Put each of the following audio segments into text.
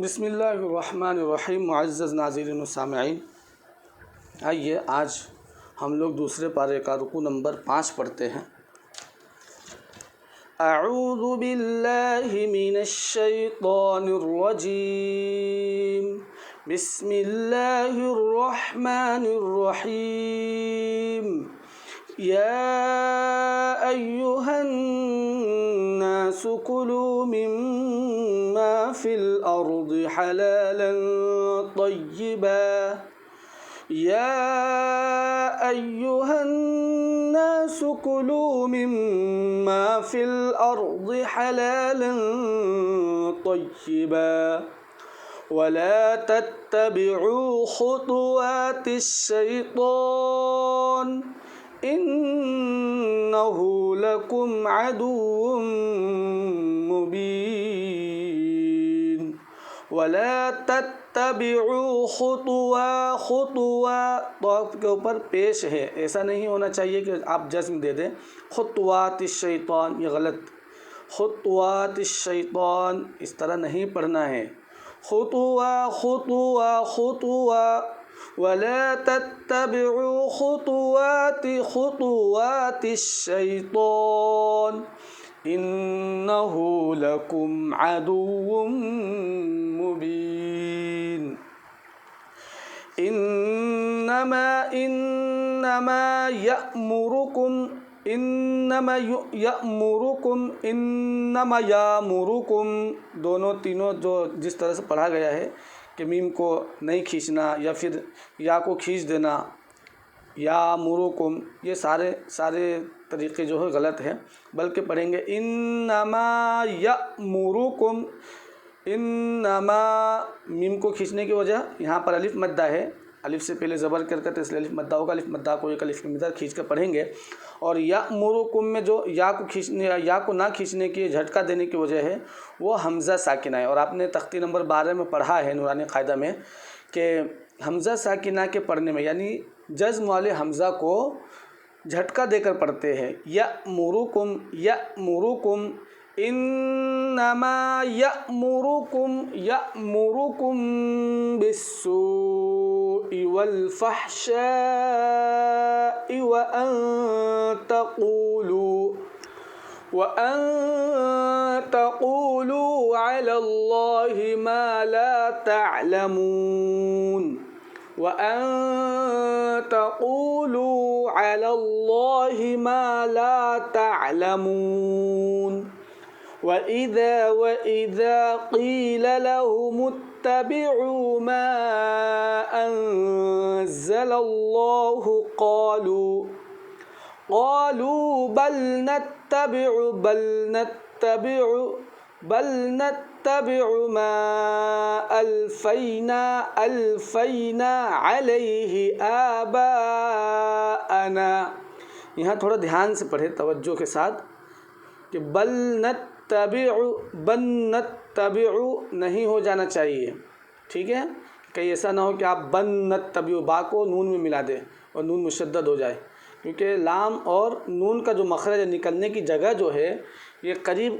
بسم اللہ الرحمن الرحیم۔ معزز ناظرین و سامعین، آئیے آج ہم لوگ دوسرے پارے کا رکوع نمبر 5 پڑھتے ہیں۔ اعوذ باللہ من الشیطان الرجیم، بسم اللہ الرحمن الرحیم۔ یا ایہا الناس کلوا مما فی الارض حلالا طیبا یا ایہا الناس کلوا مما فی الارض حلالا طیبا ولا تتبعوا خطوات الشیطان انہ لکم عدو مبین۔ ولا تتبعوا خطوات کے اوپر پیش ہے، ایسا نہیں ہونا چاہیے کہ آپ جزم دے دیں۔ خطوات الشیطان، یہ غلط۔ خطوات الشیطان اس طرح نہیں پڑھنا ہے۔ خطوة ولا تتبعوا خطوات الشیطان انہ لکم عدو مبین۔ انما یامرکم، دونوں تینوں جو جس طرح سے پڑھا گیا ہے کہ میم کو نہیں کھینچنا یا پھر یا کو کھینچ دینا، یامرکم، یہ سارے طریقے جو ہے غلط ہے، بلکہ پڑھیں گے انما یامرکم۔ انما میم کو کھینچنے کی وجہ یہاں پر الف مدہ ہے، الف سے پہلے زبر کر کے تو اس لیے الف مدہ ہوگا، الف مدہ کو ایک الف کی مقدار کھینچ کر پڑھیں گے۔ اور یامرکم میں جو یا کو نہ کھینچنے کی جھٹکا دینے کی وجہ ہے وہ حمزہ ساکنہ ہے، اور آپ نے تختی نمبر 12 میں پڑھا ہے نورانی قاعدہ میں کہ حمزہ ساکنہ کے پڑھنے میں یعنی جزم والے حمزہ کو جھٹکا دے کر پڑھتے ہیں۔ یامرکم انما یامرکم بالسوء والفحشاء وأن تقولوا على الله ما لا تعلمون، وأن تقولوا على الله ما لا تعلمون۔ وإذا قيل لهم اتبعوا ما أنزل الله قالوا بل نتبع ما ألفينا عليه آباءنا۔ یہاں تھوڑا دھیان سے پڑھے، توجہ کے ساتھ، کہ بل نتبع نہیں ہو جانا چاہیے، ٹھیک ہے؟ کہیں ایسا نہ ہو کہ آپ بن نتبع با کو نون میں ملا دیں اور نون مشدد ہو جائے، کیونکہ لام اور نون کا جو مخرج نکلنے کی جگہ جو ہے یہ قریب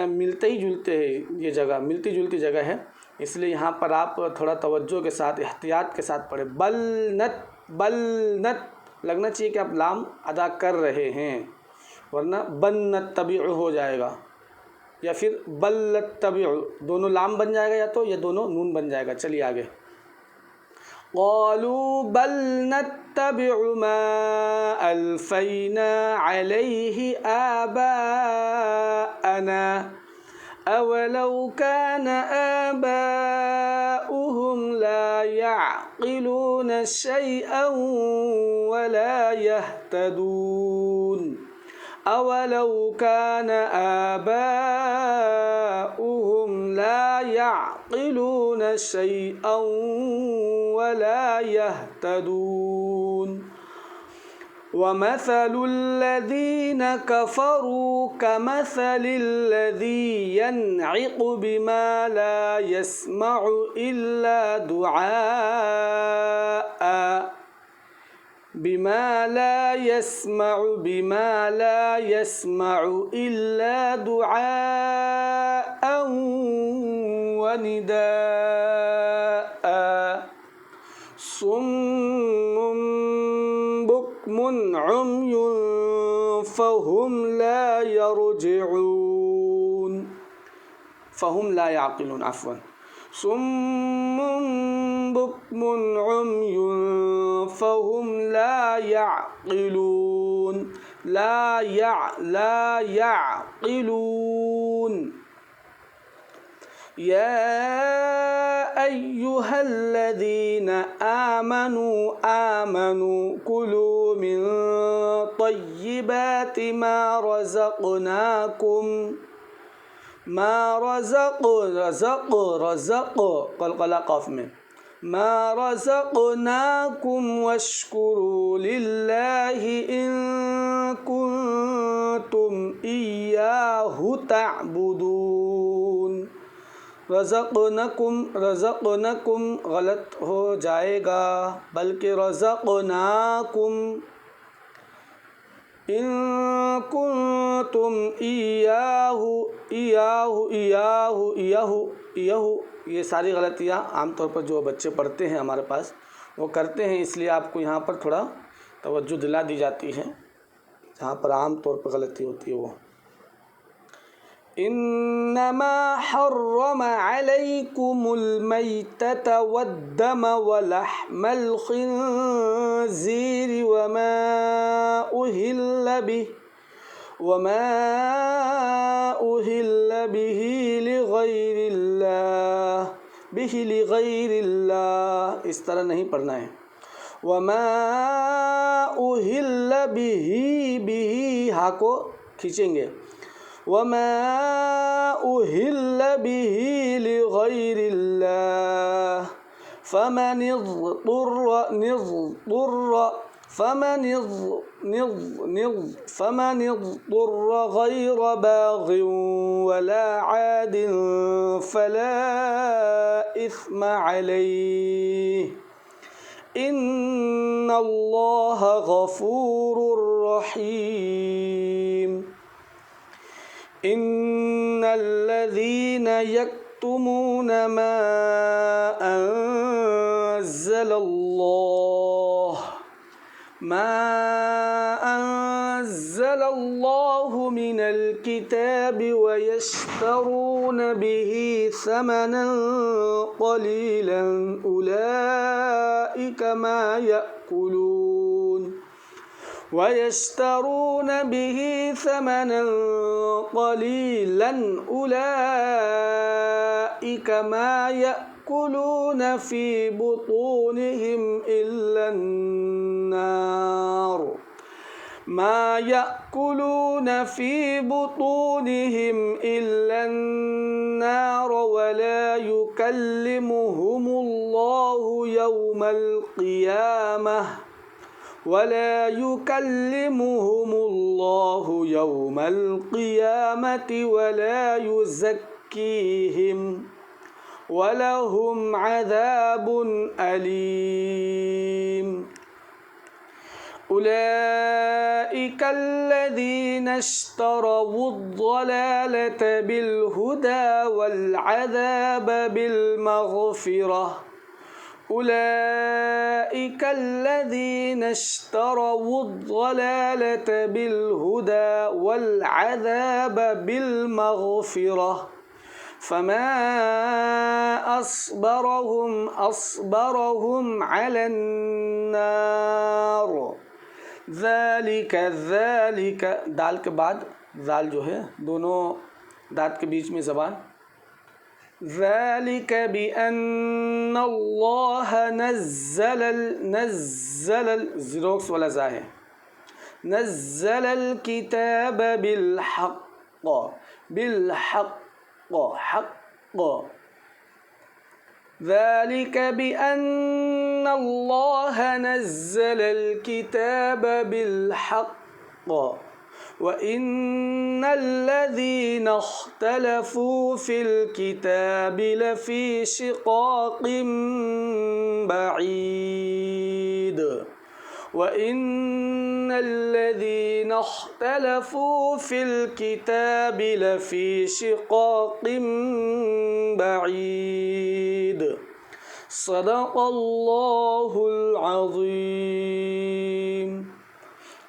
ملتے ہی جلتے ہیں، یہ جگہ ملتی جلتی جگہ ہے، اس لیے یہاں پر آپ تھوڑا توجہ کے ساتھ احتیاط کے ساتھ پڑھیں۔ بل نت لگنا چاہیے کہ آپ لام ادا کر رہے ہیں، ورنہ بن نتبع ہو جائے گا، یا پھر بل نتبع، دونوں لام بن جائے گا یا تو، یا دونوں نون بن جائے گا۔ چلیے آگے۔ قالوا بل نتبع ما ألفينا عليه آباءنا أولو كان آباؤهم لا يعقلون شيئا ولا يهتدون۔ أولو كان آباؤهم لا يعقلون شيئا ولا يهتدون۔ ومثل الذين كفروا كمثل الذي ينعق بما لا يسمع إلا دعاء بما لا يسمع إلا دعاء ونداء صم بكم عمي فهم لا يرجعون فهم لا يعقلون عفوا صم بكم عمي فهم لا يعقلون لا يعقلون. يا أيها الذين آمنوا كلوا من طيبات ما رزقناكم قلقلة قاف में ما رزقناكم واشكروا لله إن كنتم إياه تعبدون. रज़क़नकुम गलत हो जाएगा, बल्कि रज़क़नाकुम। इन कुंतुम इयाहु ये सारी गलतियाँ आमतौर पर जो बच्चे पढ़ते हैं हमारे पास वो करते हैं, इसलिए आपको यहाँ पर थोड़ा तवज्जो दिला दी जाती है जहाँ पर आमतौर पर गलती होती है वो। इन्नमा हर्रम अलैकुमुल मैतता वद्दम वलहमल खिंज़ीर वमा उहिल्ल बिही लिगैरिल्लाह, इस तरह नहीं पढ़ना है। वमा उहिल्ल बिही हा को खींचेंगे। वमा उहिल्ल बिही लिगैरिल्लाह फमन इज़्तुर्र गैर बाग़िन वला आदिन फला इस्म अलैहि इन्नल्लाह गफूरुर रहीम। इन्नल्लज़ीन यक्तुमून मा अंज़लल्लाहु मिनल किताबि वयश्तरून बिही समनन क़लीलन उलाइका मा यأकुलून फ़ी बुतूनिहिम इल्ला अन्नार वला युकल्लिमुहुमुल्लाहु यौमल क़ियामति वला युज़क्कीहिम वलहुम अज़ाबुन अलीम। उलाइका अल्लज़ीना इश्तरवुद्दलालत बिलहुदा वल्अज़ाब बिलमग़फ़िरह। उलाइका अल्लज़ीना इश्तरवुद्दलालत बिलहुदा वल्अज़ाब बिलमग़फ़िरह फमा अस्बरहुम अलन्नार। ज़ालिक दाल के बाद जाल जो है दोनों दांत के बीच में ज़बान। ज़ालिक बिअन्नल्लाह नज़्ज़ल ज़िरोक्स वाला ज़ा है। नज़्ज़लल किताब बिलहक़ ذلك بأن الله نزل الكتاب بالحق وإن الذين اختلفوا في الكتاب لفي شقاق بعيد وإن الذين اختلفوا في الكتاب لفي شقاق بعيد صدق الله العظيم.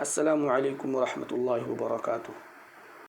السلام عليكم ورحمة الله وبركاته.